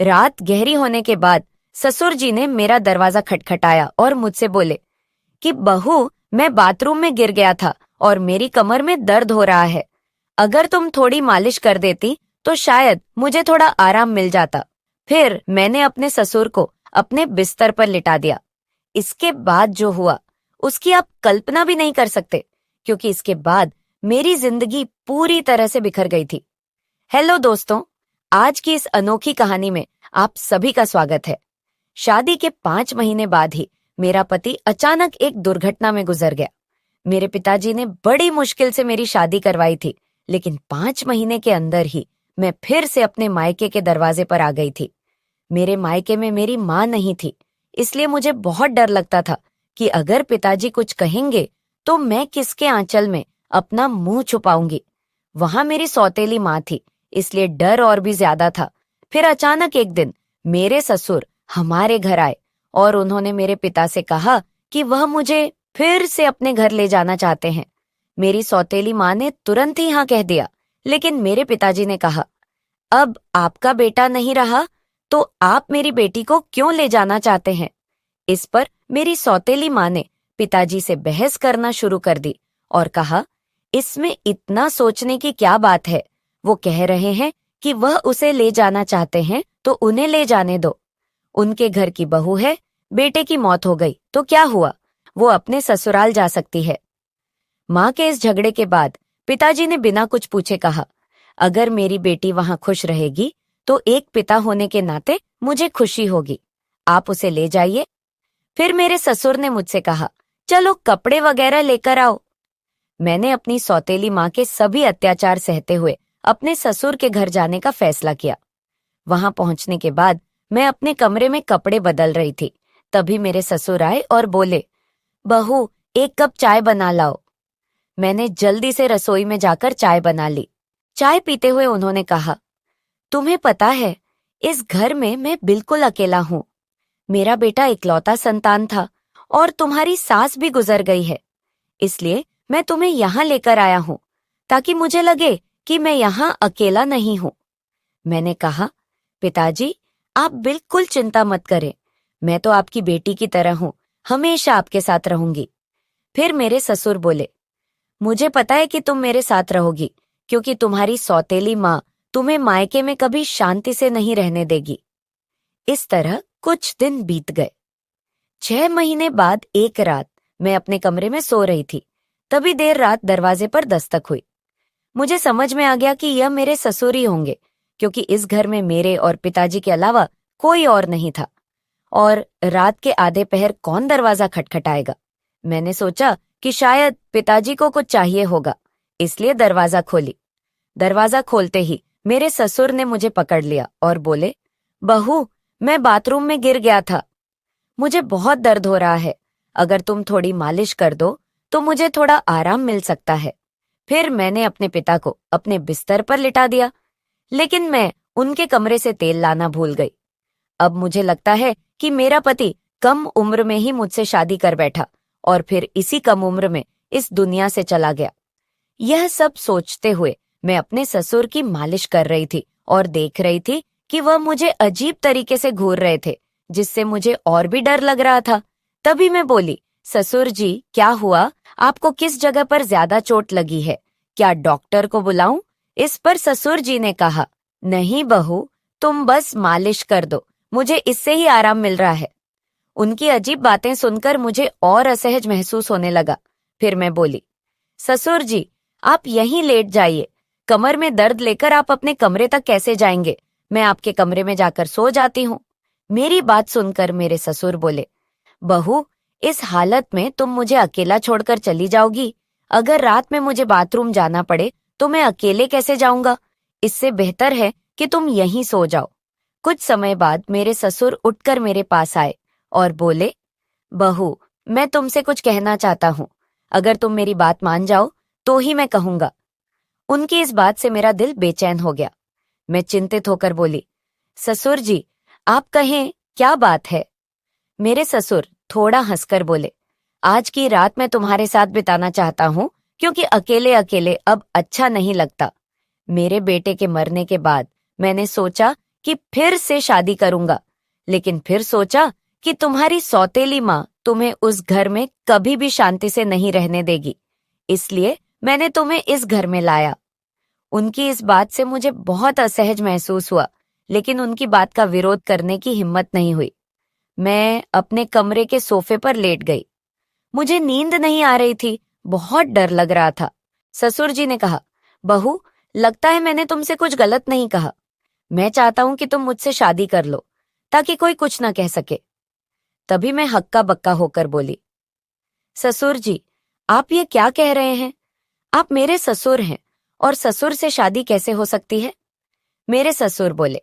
रात गहरी होने के बाद ससुर जी ने मेरा दरवाजा खटखटाया और मुझसे बोले कि बहू, मैं बाथरूम में गिर गया था और मेरी कमर में दर्द हो रहा है। अगर तुम थोड़ी मालिश कर देती तो शायद मुझे थोड़ा आराम मिल जाता। फिर मैंने अपने ससुर को अपने बिस्तर पर लिटा दिया। इसके बाद जो हुआ उसकी आप कल्पना भी नहीं कर सकते, क्योंकि इसके बाद मेरी जिंदगी पूरी तरह से बिखर गई थी। हेलो दोस्तों, आज की इस अनोखी कहानी में आप सभी का स्वागत है। शादी के 5 महीने बाद ही मेरा पति अचानक एक दुर्घटना में गुजर गया। मेरे पिताजी ने बड़ी मुश्किल से मेरी शादी करवाई थी, लेकिन 5 महीने के अंदर ही मैं फिर से अपने मायके के दरवाजे पर आ गई थी। मेरे मायके में मेरी माँ नहीं थी, इसलिए मुझे बहुत डर लगता था कि अगर पिताजी कुछ कहेंगे तो मैं किसके आंचल में अपना मुंह छुपाऊंगी। वहां मेरी सौतेली माँ थी, इसलिए डर और भी ज्यादा था। फिर अचानक एक दिन मेरे ससुर हमारे घर आए और उन्होंने मेरे पिता से कहा कि वह मुझे फिर से अपने घर ले जाना चाहते हैं। मेरी सौतेली माँ ने तुरंत ही हाँ कह दिया, लेकिन मेरे पिताजी ने कहा, अब आपका बेटा नहीं रहा तो आप मेरी बेटी को क्यों ले जाना चाहते हैं। इस पर मेरी सौतेली माँ ने पिताजी से बहस करना शुरू कर दी और कहा, इसमें इतना सोचने की क्या बात है। वो कह रहे हैं कि वह उसे ले जाना चाहते हैं तो उन्हें ले जाने दो। उनके घर की बहू है, बेटे की मौत हो गई तो क्या हुआ, वो अपने ससुराल जा सकती है। माँ के इस झगड़े के बाद पिताजी ने बिना कुछ पूछे कहा, अगर मेरी बेटी वहां खुश रहेगी तो एक पिता होने के नाते मुझे खुशी होगी, आप उसे ले जाइए। फिर मेरे ससुर ने मुझसे कहा, चलो कपड़े वगैरह लेकर आओ। मैंने अपनी सौतेली माँ के सभी अत्याचार सहते हुए अपने ससुर के घर जाने का फैसला किया। वहां पहुंचने के बाद मैं अपने कमरे में कपड़े बदल रही थी, तभी मेरे ससुर आए और बोले, बहू, एक कप चाय बना लाओ। मैंने जल्दी से रसोई में जाकर चाय बना ली। चाय पीते हुए उन्होंने कहा, तुम्हें पता है, इस घर में मैं बिल्कुल अकेला हूँ। मेरा बेटा इकलौता संतान था और तुम्हारी सास भी गुजर गई है, इसलिए मैं तुम्हें यहाँ लेकर आया हूँ ताकि मुझे लगे कि मैं यहाँ अकेला नहीं हूँ। मैंने कहा, पिताजी, आप बिल्कुल चिंता मत करें, मैं तो आपकी बेटी की तरह हूँ, हमेशा आपके साथ रहूंगी। फिर मेरे ससुर बोले, मुझे पता है कि तुम मेरे साथ रहोगी, क्योंकि तुम्हारी सौतेली माँ तुम्हें मायके में कभी शांति से नहीं रहने देगी। इस तरह कुछ दिन बीत गए। 6 महीने बाद एक रात मैं अपने कमरे में सो रही थी, तभी देर रात दरवाजे पर दस्तक हुई। मुझे समझ में आ गया कि यह मेरे ससुर ही होंगे, क्योंकि इस घर में मेरे और पिताजी के अलावा कोई और नहीं था। और रात के आधे पहर कौन दरवाजा खटखटाएगा। मैंने सोचा कि शायद पिताजी को कुछ चाहिए होगा, इसलिए दरवाजा खोली। दरवाजा खोलते ही मेरे ससुर ने मुझे पकड़ लिया और बोले, बहू, मैं बाथरूम में गिर गया था, मुझे बहुत दर्द हो रहा है, अगर तुम थोड़ी मालिश कर दो तो मुझे थोड़ा आराम मिल सकता है। फिर मैंने अपने पिता को अपने बिस्तर पर लिटा दिया, लेकिन मैं उनके कमरे से तेल लाना भूल गई। अब मुझे लगता है कि मेरा पति कम उम्र में ही मुझसे शादी कर बैठा और फिर इसी कम उम्र में इस दुनिया से चला गया। यह सब सोचते हुए मैं अपने ससुर की मालिश कर रही थी और देख रही थी कि वह मुझे अजीब तरीके से घूर रहे थे, जिससे मुझे और भी डर लग रहा था। तभी मैं बोली, ससुर जी, क्या हुआ, आपको किस जगह पर ज्यादा चोट लगी है, क्या डॉक्टर को बुलाऊं। इस पर ससुर जी ने कहा, नहीं बहू, तुम बस मालिश कर दो, मुझे इससे ही आराम मिल रहा है। उनकी अजीब बातें सुनकर मुझे और असहज महसूस होने लगा। फिर मैं बोली, ससुर जी, आप यहीं लेट जाइए, कमर में दर्द लेकर आप अपने कमरे तक कैसे जाएंगे, मैं आपके कमरे में जाकर सो जाती हूँ। मेरी बात सुनकर मेरे ससुर बोले, बहू, इस हालत में तुम मुझे अकेला छोड़कर चली जाओगी। अगर रात में मुझे बाथरूम जाना पड़े तो मैं अकेले कैसे जाऊंगा, इससे बेहतर है कि तुम यहीं सो जाओ। कुछ समय बाद मेरे ससुर उठकर मेरे पास आए और बोले, बहू, मैं तुमसे कुछ कहना चाहता हूँ, अगर तुम मेरी बात मान जाओ तो ही मैं कहूंगा। उनकी इस बात से मेरा दिल बेचैन हो गया। मैं चिंतित होकर बोली, ससुर जी, आप कहें, क्या बात है। मेरे ससुर थोड़ा हंसकर बोले, आज की रात मैं तुम्हारे साथ बिताना चाहता हूँ, क्योंकि अकेले अकेले अब अच्छा नहीं लगता। मेरे बेटे के मरने के बाद मैंने सोचा कि फिर से शादी करूंगा, लेकिन फिर सोचा कि तुम्हारी सौतेली माँ तुम्हें उस घर में कभी भी शांति से नहीं रहने देगी, इसलिए मैंने तुम्हें इस घर में लाया। उनकी इस बात से मुझे बहुत असहज महसूस हुआ, लेकिन उनकी बात का विरोध करने की हिम्मत नहीं हुई। मैं अपने कमरे के सोफे पर लेट गई। मुझे नींद नहीं आ रही थी, बहुत डर लग रहा था। ससुर जी ने कहा, बहू, लगता है मैंने तुमसे कुछ गलत नहीं कहा। मैं चाहता हूं कि तुम मुझसे शादी कर लो, ताकि कोई कुछ ना कह सके। तभी मैं हक्का बक्का होकर बोली, ससुर जी, आप ये क्या कह रहे हैं? आप मेरे ससुर हैं, और ससुर से शादी कैसे हो सकती है? मेरे ससुर बोले,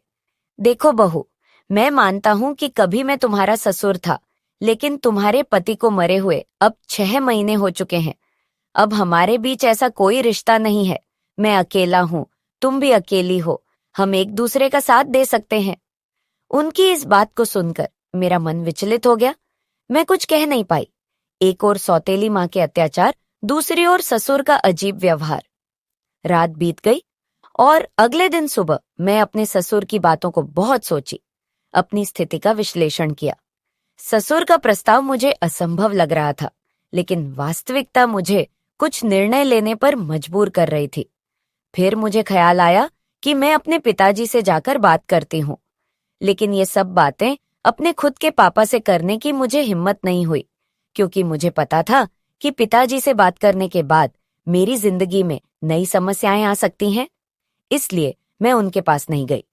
देखो बहू, मैं मानता हूं कि कभी मैं तुम्हारा ससुर था, लेकिन तुम्हारे पति को मरे हुए अब 6 महीने हो चुके हैं। अब हमारे बीच ऐसा कोई रिश्ता नहीं है। मैं अकेला हूं, तुम भी अकेली हो, हम एक दूसरे का साथ दे सकते हैं। उनकी इस बात को सुनकर मेरा मन विचलित हो गया। मैं कुछ कह नहीं पाई। एक ओर सौतेली माँ के अत्याचार, दूसरी ओर ससुर का अजीब व्यवहार। रात बीत गई और अगले दिन सुबह मैं अपने ससुर की बातों को बहुत सोची, अपनी स्थिति का विश्लेषण किया। ससुर का प्रस्ताव मुझे असंभव लग रहा था, लेकिन वास्तविकता मुझे कुछ निर्णय लेने पर मजबूर कर रही थी। फिर मुझे ख्याल आया कि मैं अपने पिताजी से जाकर बात करती हूँ, लेकिन ये सब बातें अपने खुद के पापा से करने की मुझे हिम्मत नहीं हुई, क्योंकि मुझे पता था कि पिताजी से बात करने के बाद मेरी जिंदगी में नई समस्याएं आ सकती हैं। इसलिए मैं उनके पास नहीं गई।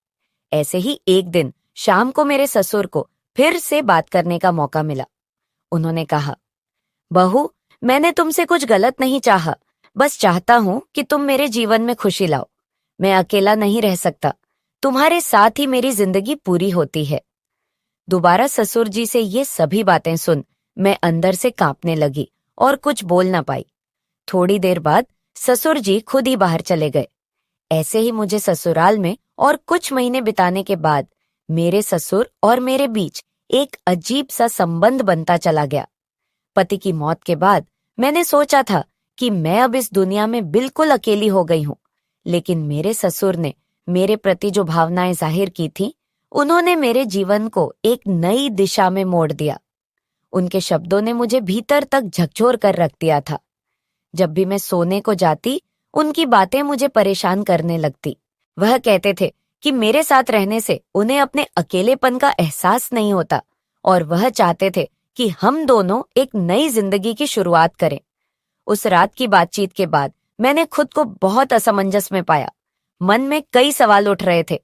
ऐसे ही एक दिन शाम को मेरे ससुर को फिर से बात करने का मौका मिला। उन्होंने कहा, बहू, मैंने तुमसे कुछ गलत नहीं चाहा, बस चाहता हूं कि तुम मेरे जीवन में खुशी लाओ। मैं अकेला नहीं रह सकता, तुम्हारे साथ ही मेरी जिंदगी पूरी होती है। दोबारा ससुर जी से ये सभी बातें सुन मैं अंदर से कांपने लगी और कुछ बोल ना पाई। थोड़ी देर बाद ससुर जी खुद ही बाहर चले गए। ऐसे ही मुझे ससुराल में और कुछ महीने बिताने के बाद मेरे ससुर और मेरे बीच एक अजीब सा संबंध बनता चला गया। पति की मौत के बाद मैंने सोचा था कि मैं अब इस दुनिया में बिल्कुल अकेली हो गई हूं, लेकिन मेरे ससुर ने मेरे प्रति जो भावनाएं जाहिर की थी, उन्होंने मेरे जीवन को एक नई दिशा में मोड़ दिया। उनके शब्दों ने मुझे भीतर तक झकझोर कर रख दिया था। जब भी मैं सोने को जाती, उनकी बातें मुझे परेशान करने लगती। वह कहते थे कि मेरे साथ रहने से उन्हें अपने अकेलेपन का एहसास नहीं होता, और वह चाहते थे कि हम दोनों एक नई जिंदगी की शुरुआत करें। उस रात की बातचीत के बाद मैंने खुद को बहुत असमंजस में पाया। मन में कई सवाल उठ रहे थे।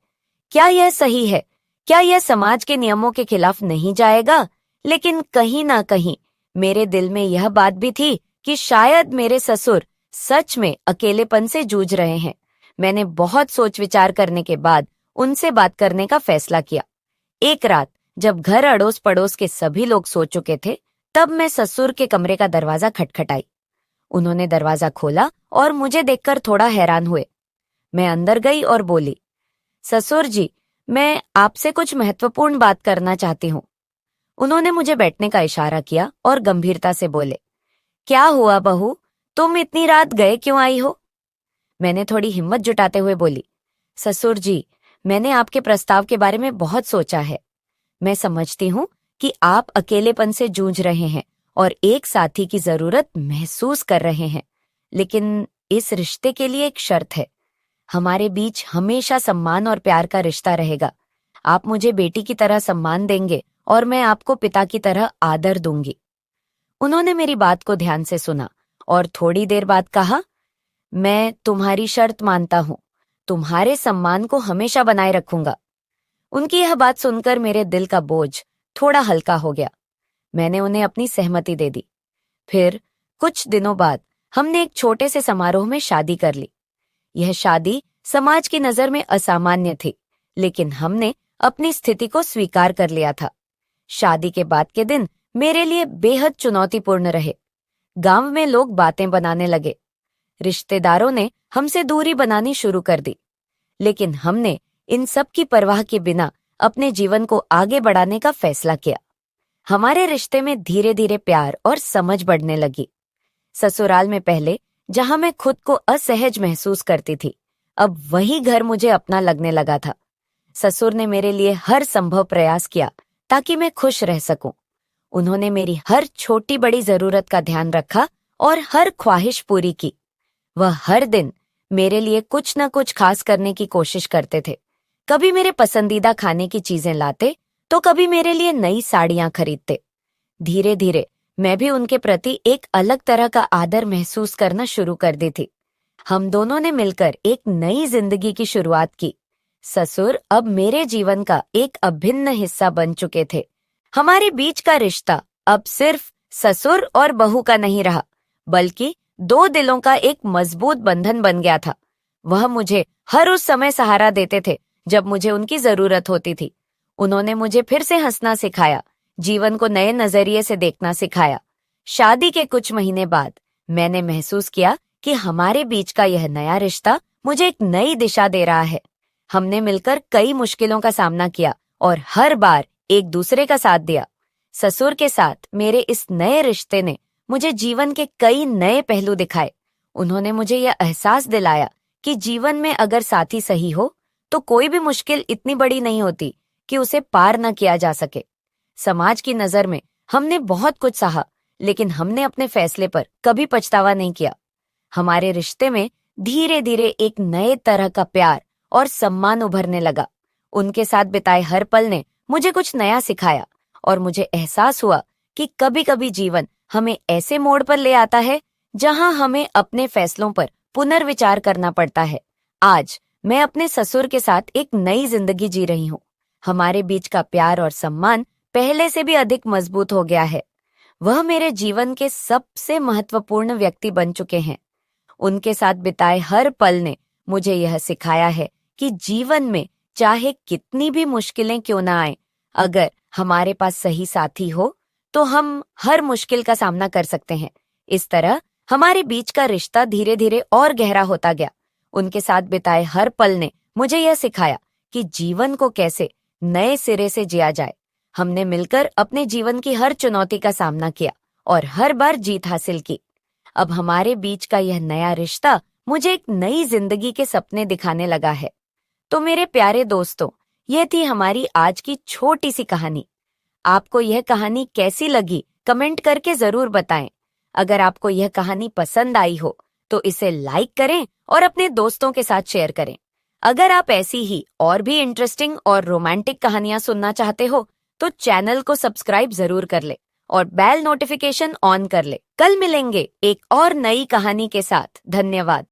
क्या यह सही है? क्या यह समाज के नियमों के खिलाफ नहीं जाएगा? लेकिन कहीं ना कहीं मेरे दिल में यह बात भी थी कि शायद मेरे ससुर सच में अकेलेपन से जूझ रहे हैं। मैंने बहुत सोच विचार करने के बाद उनसे बात करने का फैसला किया। एक रात जब घर अड़ोस पड़ोस के सभी लोग सो चुके थे, तब मैं ससुर के कमरे का दरवाजा खटखटाई। उन्होंने दरवाजा खोला और मुझे देखकर थोड़ा हैरान हुए। मैं अंदर गई और बोली, ससुर जी, मैं आपसे कुछ महत्वपूर्ण बात करना चाहती हूँ। उन्होंने मुझे बैठने का इशारा किया और गंभीरता से बोले, क्या हुआ बहू, तुम इतनी रात गए क्यों आई हो? मैंने थोड़ी हिम्मत जुटाते हुए बोली, ससुर जी, मैंने आपके प्रस्ताव के बारे में बहुत सोचा है। मैं समझती हूँ कि आप अकेलेपन से जूझ रहे हैं और एक साथी की जरूरत महसूस कर रहे हैं, लेकिन इस रिश्ते के लिए एक शर्त है। हमारे बीच हमेशा सम्मान और प्यार का रिश्ता रहेगा। आप मुझे बेटी की तरह सम्मान देंगे और मैं आपको पिता की तरह आदर दूंगी। उन्होंने मेरी बात को ध्यान से सुना और थोड़ी देर बाद कहा, मैं तुम्हारी शर्त मानता हूँ, तुम्हारे सम्मान को हमेशा बनाए रखूंगा। उनकी यह बात सुनकर मेरे दिल का बोझ थोड़ा हल्का हो गया। मैंने उन्हें अपनी सहमति दे दी। फिर कुछ दिनों बाद हमने एक छोटे से समारोह में शादी कर ली। यह शादी समाज की नजर में असामान्य थी, लेकिन हमने अपनी स्थिति को स्वीकार कर लिया था। शादी के बाद के दिन मेरे लिए बेहद चुनौतीपूर्ण रहे। गांव में लोग बातें बनाने लगे। रिश्तेदारों ने हमसे दूरी बनानी शुरू कर दी, लेकिन हमने इन सब की परवाह के बिना अपने जीवन को आगे बढ़ाने का फैसला किया। हमारे रिश्ते में धीरे धीरे प्यार और समझ बढ़ने लगी। ससुराल में पहले जहां मैं खुद को असहज महसूस करती थी, अब वही घर मुझे अपना लगने लगा था। ससुर ने मेरे लिए हर संभव प्रयास किया ताकि मैं खुश रह सकूं। उन्होंने मेरी हर छोटी बड़ी जरूरत का ध्यान रखा और हर ख्वाहिश पूरी की। वह हर दिन मेरे लिए कुछ न कुछ खास करने की कोशिश करते थे। कभी मेरे पसंदीदा खाने की चीजें लाते तो कभी मेरे लिए नई साड़ियां खरीदते। धीरे धीरे मैं भी उनके प्रति एक अलग तरह का आदर महसूस करना शुरू कर दी थी। हम दोनों ने मिलकर एक नई जिंदगी की शुरुआत की। ससुर अब मेरे जीवन का एक अभिन्न हिस्सा बन चुके थे। हमारे बीच का रिश्ता अब सिर्फ ससुर और बहू का नहीं रहा, बल्कि दो दिलों का एक मजबूत बंधन बन गया था। वह मुझे हर उस समय सहारा देते थे जब मुझे उनकी जरूरत होती थी। उन्होंने मुझे फिर से हंसना सिखाया, जीवन को नए नजरिए से देखना सिखाया। शादी के कुछ महीने बाद मैंने महसूस किया कि हमारे बीच का यह नया रिश्ता मुझे एक नई दिशा दे रहा है। हमने मिलकर कई मुश्किलों का सामना किया और हर बार एक दूसरे का साथ दिया। ससुर के साथ मेरे इस नए रिश्ते ने मुझे जीवन के कई नए पहलू दिखाए। उन्होंने मुझे यह एहसास दिलाया कि जीवन में अगर साथी सही हो तो कोई भी मुश्किल इतनी बड़ी नहीं होती कि उसे पार न किया जा सके। समाज की नजर में हमने बहुत कुछ सहा, लेकिन हमने अपने फैसले पर कभी पछतावा नहीं किया। हमारे रिश्ते में धीरे धीरे एक नए तरह का प्यार और सम्मान उभरने लगा। उनके साथ बिताए हर पल ने मुझे कुछ नया सिखाया और मुझे एहसास हुआ कि कभी कभी जीवन हमें ऐसे मोड़ पर ले आता है जहां हमें अपने फैसलों पर पुनर्विचार करना पड़ता है। आज मैं अपने ससुर के साथ एक नई जिंदगी जी रही हूँ। हमारे बीच का प्यार और सम्मान पहले से भी अधिक मजबूत हो गया है। वह मेरे जीवन के सबसे महत्वपूर्ण व्यक्ति बन चुके हैं। उनके साथ बिताए हर पल ने मुझे यह सिखाया है कि जीवन में चाहे कितनी भी मुश्किलें क्यों ना आए, अगर हमारे पास सही साथी हो तो हम हर मुश्किल का सामना कर सकते हैं। इस तरह हमारे बीच का रिश्ता धीरे धीरे और गहरा होता गया। उनके साथ बिताए हर पल ने मुझे यह सिखाया कि जीवन को कैसे नए सिरे से जिया जाए। हमने मिलकर अपने जीवन की हर चुनौती का सामना किया और हर बार जीत हासिल की। अब हमारे बीच का यह नया रिश्ता मुझे एक नई जिंदगी के सपने दिखाने लगा है। तो मेरे प्यारे दोस्तों, यह थी हमारी आज की छोटी सी कहानी। आपको यह कहानी कैसी लगी कमेंट करके जरूर बताएं। अगर आपको यह कहानी पसंद आई हो तो इसे लाइक करें और अपने दोस्तों के साथ शेयर करें। अगर आप ऐसी ही और भी इंटरेस्टिंग और रोमांटिक कहानियां सुनना चाहते हो तो चैनल को सब्सक्राइब जरूर कर ले और बेल नोटिफिकेशन ऑन कर ले। कल मिलेंगे एक और नई कहानी के साथ। धन्यवाद।